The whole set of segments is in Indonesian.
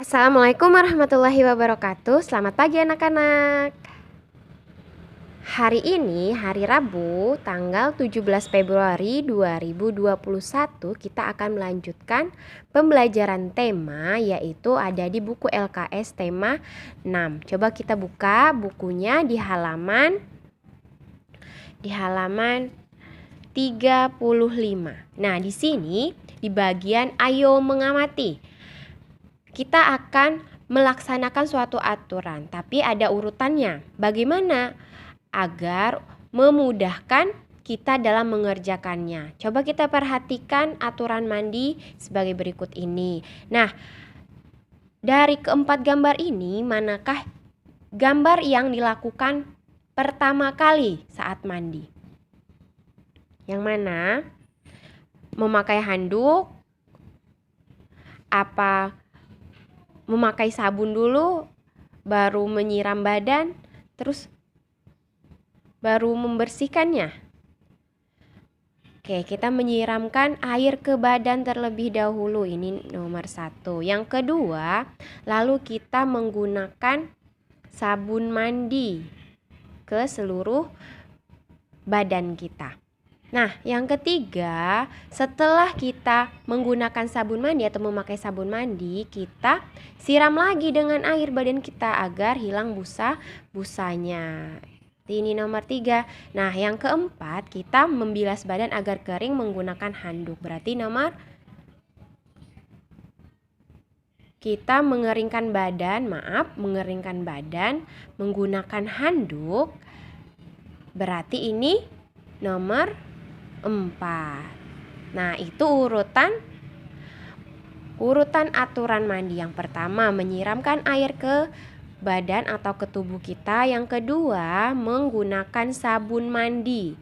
Assalamualaikum warahmatullahi wabarakatuh. Selamat pagi anak-anak. Hari ini hari Rabu tanggal 17 Februari 2021 kita akan melanjutkan pembelajaran tema, yaitu ada di buku LKS tema 6. Coba kita buka bukunya di halaman 35. Nah, di sini di bagian ayo mengamati, kita akan melaksanakan suatu aturan, tapi ada urutannya. Bagaimana agar memudahkan kita dalam mengerjakannya? Coba kita perhatikan aturan mandi sebagai berikut ini. Nah, dari keempat gambar ini, manakah gambar yang dilakukan pertama kali saat mandi? Yang mana? Memakai handuk? Apa memakai sabun dulu, baru menyiram badan, terus baru membersihkannya? Oke, kita menyiramkan air ke badan terlebih dahulu. Ini nomor 1. Yang kedua, lalu kita menggunakan sabun mandi ke seluruh badan kita. Nah, yang ketiga, setelah kita menggunakan sabun mandi atau memakai sabun mandi, kita siram lagi dengan air badan kita agar hilang busa-busanya. Ini nomor 3. Nah, yang keempat, kita membilas badan agar kering menggunakan handuk. Berarti kita mengeringkan badan menggunakan handuk. Berarti ini nomor 4. Nah, itu urutan aturan mandi. Yang pertama, menyiramkan air ke badan atau ke tubuh kita. Yang kedua, menggunakan sabun mandi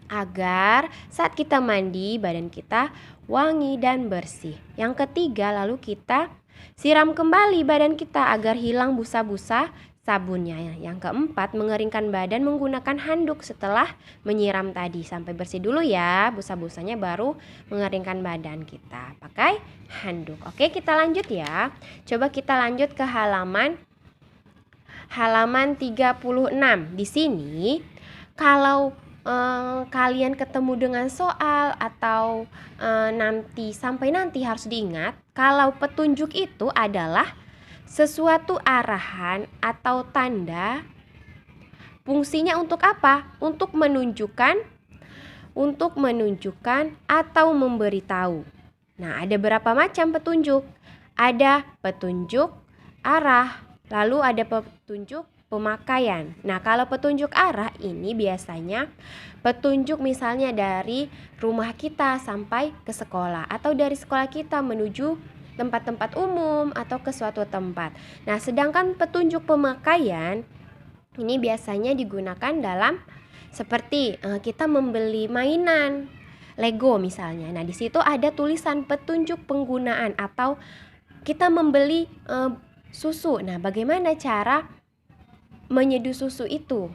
agar saat kita mandi badan kita wangi dan bersih. Yang ketiga, lalu kita siram kembali badan kita agar hilang busa-busa sabunnya. Yang keempat, mengeringkan badan menggunakan handuk setelah menyiram tadi. Sampai bersih dulu ya busa-busanya, baru mengeringkan badan kita pakai handuk. Oke, kita lanjut ya. Coba kita lanjut ke halaman 36. Di sini kalau kalian ketemu dengan soal atau sampai nanti harus diingat, kalau petunjuk itu adalah sesuatu arahan atau tanda. Fungsinya untuk apa? Untuk menunjukkan atau memberitahu. Nah, ada berapa macam petunjuk? Ada petunjuk arah, lalu ada petunjuk pemakaian. Nah, kalau petunjuk arah ini biasanya petunjuk misalnya dari rumah kita sampai ke sekolah, atau dari sekolah kita menuju tempat-tempat umum atau ke suatu tempat. Nah, sedangkan petunjuk pemakaian ini biasanya digunakan dalam seperti kita membeli mainan Lego misalnya. Nah, di situ ada tulisan petunjuk penggunaan, atau kita membeli susu. Nah, bagaimana cara menyeduh susu itu?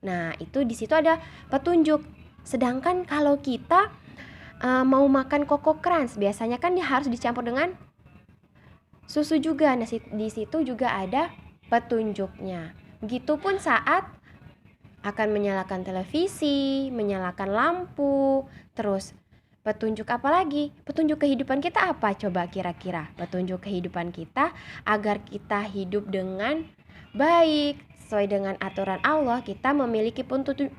Nah, itu di situ ada petunjuk. Sedangkan kalau kita mau makan Koko Crunch, biasanya kan dia harus dicampur dengan susu juga. Nah, di situ juga ada petunjuknya. Begitupun saat akan menyalakan televisi, menyalakan lampu. Terus petunjuk apa lagi? Petunjuk kehidupan kita apa coba kira-kira? Petunjuk kehidupan kita agar kita hidup dengan baik, sesuai dengan aturan Allah. Kita memiliki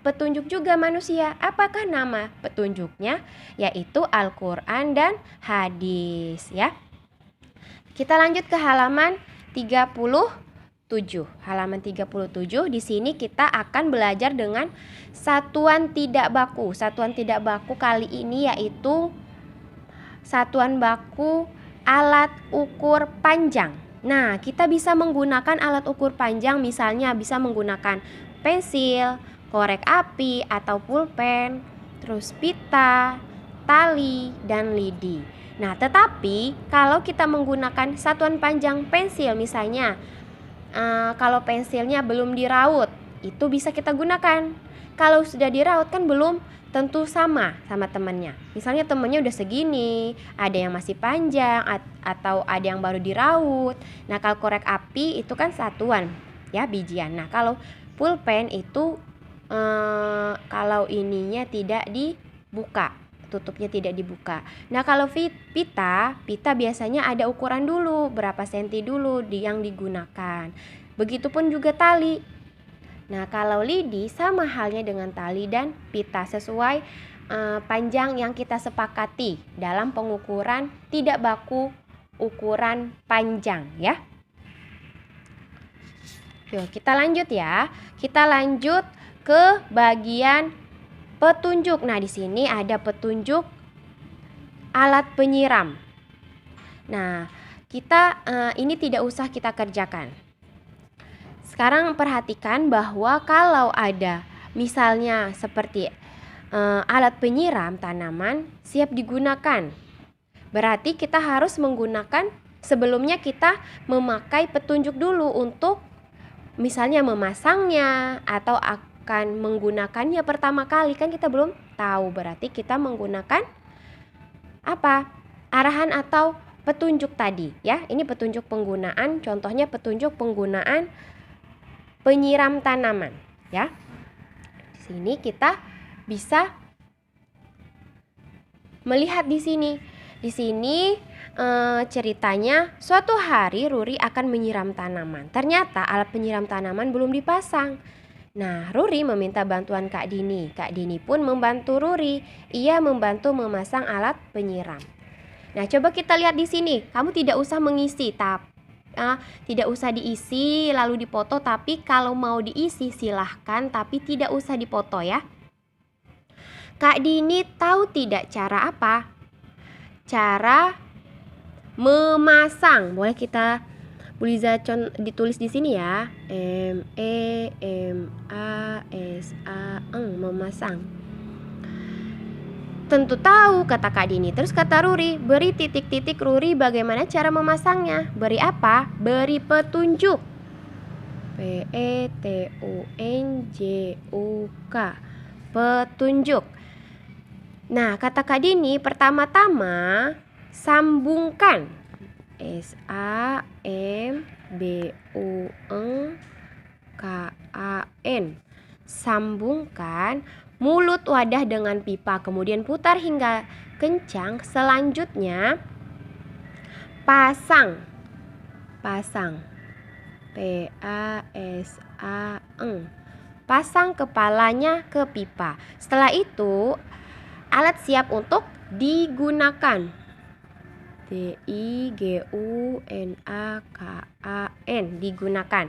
petunjuk juga manusia. Apakah nama petunjuknya? Yaitu Al-Quran dan hadis ya. Kita lanjut ke halaman 37. Halaman 37, di sini kita akan belajar dengan satuan tidak baku. Satuan tidak baku kali ini yaitu satuan baku alat ukur panjang. Nah, kita bisa menggunakan alat ukur panjang, misalnya bisa menggunakan pensil, korek api atau pulpen, terus pita, tali, dan lidi. Nah, tetapi kalau kita menggunakan satuan panjang pensil misalnya, kalau pensilnya belum diraut, itu bisa kita gunakan. kalau sudah diraut kan belum tentu sama temannya. Misalnya temannya udah segini, ada yang masih panjang atau ada yang baru diraut. Nah, kalau korek api itu kan satuan ya, bijian. Nah, kalau pulpen itu kalau ininya tidak dibuka, tutupnya tidak dibuka. Nah, kalau pita biasanya ada ukuran dulu, berapa senti dulu yang digunakan. Begitupun juga tali. Nah, kalau lidi sama halnya dengan tali dan pita, sesuai panjang yang kita sepakati dalam pengukuran tidak baku ukuran panjang ya. Yuk, kita lanjut ya. Kita lanjut ke bagian petunjuk. Nah, di sini ada petunjuk alat penyiram. Nah, kita ini tidak usah kita kerjakan. Sekarang perhatikan bahwa kalau ada misalnya seperti alat penyiram tanaman siap digunakan, berarti kita harus menggunakan, sebelumnya kita memakai petunjuk dulu untuk misalnya memasangnya atau akan menggunakannya pertama kali, kan kita belum tahu, berarti kita menggunakan apa? Arahan atau petunjuk tadi ya. Ini petunjuk penggunaan, contohnya petunjuk penggunaan penyiram tanaman ya. Di sini kita bisa melihat di sini. Di sini ceritanya suatu hari Ruri akan menyiram tanaman. Ternyata alat penyiram tanaman belum dipasang. Nah, Ruri meminta bantuan Kak Dini. Kak Dini pun membantu Ruri. Ia membantu memasang alat penyiram. Nah, coba kita lihat di sini. Kamu tidak usah mengisi, tidak usah diisi lalu dipoto, tapi kalau mau diisi silahkan, tapi tidak usah dipoto ya. Kak Dini tahu tidak cara apa? Cara memasang. Boleh kita Buliza ditulis di sini ya. Memasang. Tentu tahu, kata Kak Dini. Terus kata Ruri, beri titik-titik Ruri bagaimana cara memasangnya. Beri apa? Beri petunjuk. P-E-T-U-N-J-U-K. Petunjuk. Nah, kata Kak Dini, pertama-tama sambungkan. S-A-M-B-U-N-K-A-N. Sambungkan mulut wadah dengan pipa, kemudian putar hingga kencang. Selanjutnya pasang. P-A-S-A-N. Pasang kepalanya ke pipa. Setelah itu alat siap untuk digunakan. D-I-G-U-N-A-K-A-N. Digunakan.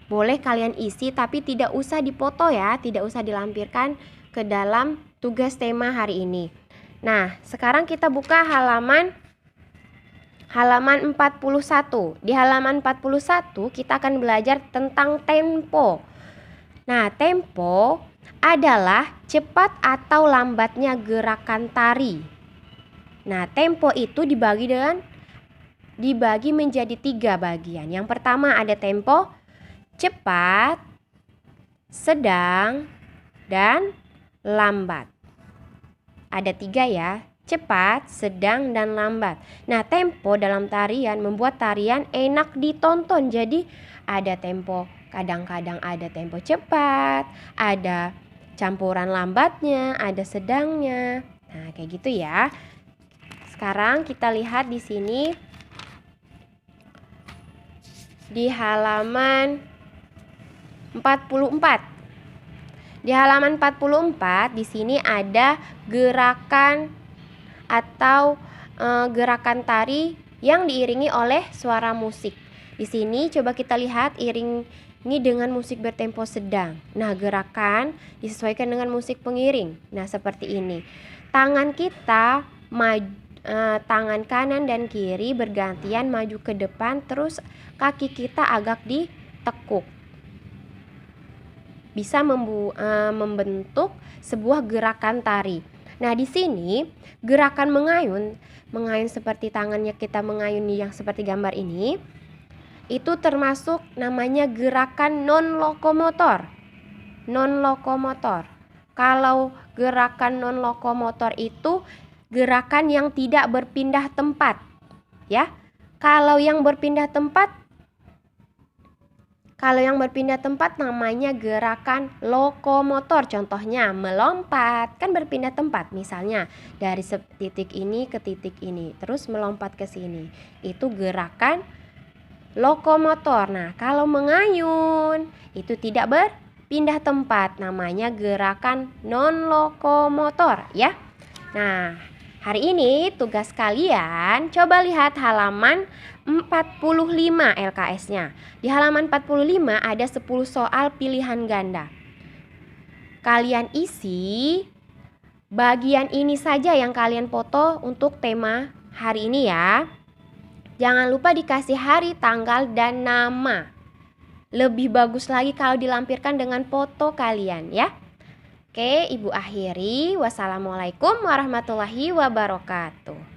Boleh kalian isi tapi tidak usah dipoto ya, tidak usah dilampirkan ke dalam tugas tema hari ini. Nah, sekarang kita buka halaman 41. Di halaman 41 kita akan belajar tentang tempo. Nah, tempo adalah cepat atau lambatnya gerakan tari. Nah, tempo itu dibagi menjadi 3 bagian. Yang pertama ada tempo cepat, sedang, dan lambat. Ada 3 ya, cepat, sedang, dan lambat. Nah, tempo dalam tarian membuat tarian enak ditonton. Jadi ada tempo, kadang-kadang ada tempo cepat, ada campuran lambatnya, ada sedangnya. Nah, kayak gitu ya. Sekarang kita lihat di sini di halaman 44. Di halaman 44 di sini ada gerakan atau gerakan tari yang diiringi oleh suara musik. Di sini coba kita lihat iringi dengan musik bertempo sedang. Nah, gerakan disesuaikan dengan musik pengiring. Nah, seperti ini. Tangan kita tangan kanan dan kiri bergantian maju ke depan, terus kaki kita agak ditekuk. Bisa membentuk sebuah gerakan tari. Nah, di sini gerakan mengayun seperti tangannya kita mengayun yang seperti gambar ini, itu termasuk namanya gerakan non lokomotor. non-lokomotor. Kalau gerakan non-lokomotor itu gerakan yang tidak berpindah tempat, ya. Kalau yang berpindah tempat namanya gerakan lokomotor. Contohnya melompat, kan berpindah tempat. Misalnya dari titik ini ke titik ini, terus melompat ke sini. Itu gerakan lokomotor. Nah, kalau mengayun itu tidak berpindah tempat, namanya gerakan non-lokomotor, ya. Nah, hari ini tugas kalian coba lihat halaman 45 LKS-nya. Di halaman 45 ada 10 soal pilihan ganda. Kalian isi bagian ini saja yang kalian foto untuk tema hari ini ya. Jangan lupa dikasih hari, tanggal, dan nama. Lebih bagus lagi kalau dilampirkan dengan foto kalian ya. Oke, Ibu akhiri. Wassalamualaikum warahmatullahi wabarakatuh.